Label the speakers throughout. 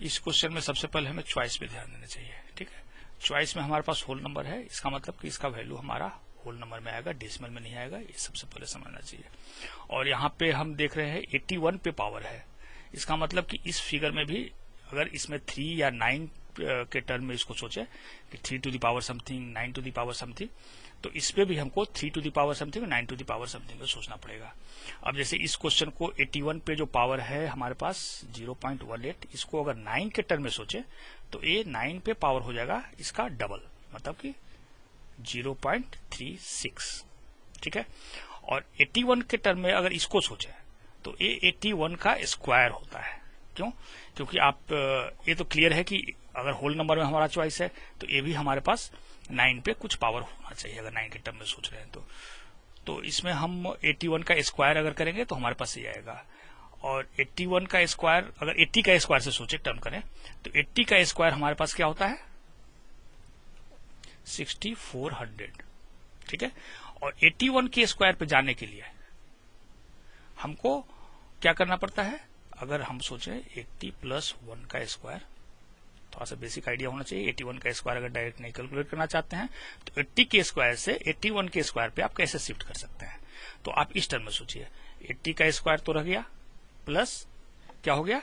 Speaker 1: इस क्वेश्चन में सबसे पहले हमें चॉइस पे ध्यान देना चाहिए। ठीक है, चॉइस में हमारे पास होल नंबर है, इसका मतलब कि इसका वैल्यू हमारा होल नंबर में आएगा, डेसिमल में नहीं आएगा, ये सबसे पहले समझना चाहिए। और यहाँ पे हम देख रहे हैं 81 पे पावर है, इसका मतलब कि इस फिगर में भी अगर इसमें 3 या 9 के टर्म में इसको सोचे कि 3 to the power something, 9 to the power something, तो इस पे भी हमको 3 टू द पावर समथिंग और 9 टू द पावर समथिंग में सोचना पड़ेगा। अब जैसे इस क्वेश्चन को 81 पे जो पावर है हमारे पास 0.18, इसको अगर 9 के टर्म में सोचे तो ये 9 पे पावर हो जाएगा इसका डबल, मतलब कि 0.36। ठीक है, और 81 के टर्म में अगर इसको सोचे तो ये 81 का स्क्वायर होता है। क्यों? क्योंकि आप ये तो क्लियर है कि अगर होल नंबर में हमारा चॉइस है तो ये भी हमारे पास 9 पे कुछ पावर होना चाहिए, अगर 9 के टर्म में सोच रहे हैं तो इसमें हम 81 का स्क्वायर अगर करेंगे तो हमारे पास ये आएगा। और 81 का स्क्वायर अगर 80 का स्क्वायर से सोचे टर्म करें तो 80 का स्क्वायर हमारे पास क्या होता है 6400। ठीक है, और 81 के स्क्वायर पे जाने के लिए हमको क्या करना पड़ता है, अगर हम सोचे 80 प्लस 1 का स्क्वायर, थोड़ा सा बेसिक आइडिया होना चाहिए। 81 का स्क्वायर अगर डायरेक्ट नहीं कैलकुलेट करना चाहते हैं तो 80 के स्क्वायर से 81 के स्क्वायर पे आप कैसे शिफ्ट कर सकते हैं, तो आप इस टर्म में सोचिए। 80 का स्क्वायर तो रह गया, प्लस क्या हो गया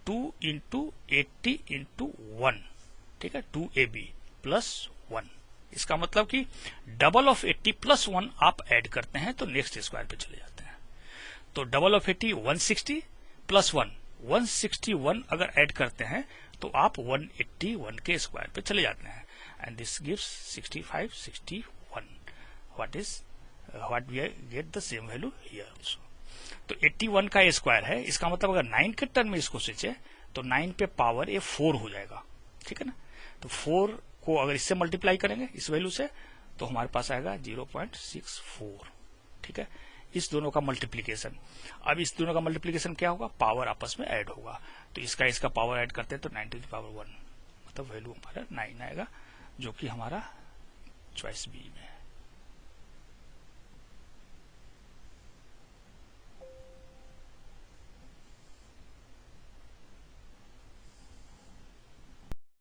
Speaker 1: 2 इंटू 80 इंटू 1, ठीक है, 2ab प्लस 1। इसका मतलब कि डबल ऑफ 80 प्लस 1 आप ऐड करते हैं तो नेक्स्ट स्क्वायर पे चले जाते हैं। तो डबल ऑफ 80 160 प्लस 1 161 अगर ऐड करते हैं तो आप 181 के स्क्वायर पे चले जाते हैं, and this gives 65 61, what we get the same value here also. तो 81 का स्क्वायर है, इसका मतलब अगर 9 के टर्म में इसको सोचे तो 9 पे पावर ये 4 हो जाएगा। ठीक है ना, तो 4 को अगर इससे मल्टीप्लाई करेंगे इस वैल्यू से तो हमारे पास आएगा 0.64। ठीक है, इस दोनों का मल्टीप्लीकेशन। अब इस दोनों का मल्टीप्लीकेशन क्या होगा, पावर आपस में ऐड होगा, तो इसका पावर ऐड करते हैं तो 9 टू द पावर 1, मतलब वैल्यू हमारा 9 आएगा, जो कि हमारा चॉइस बी में है।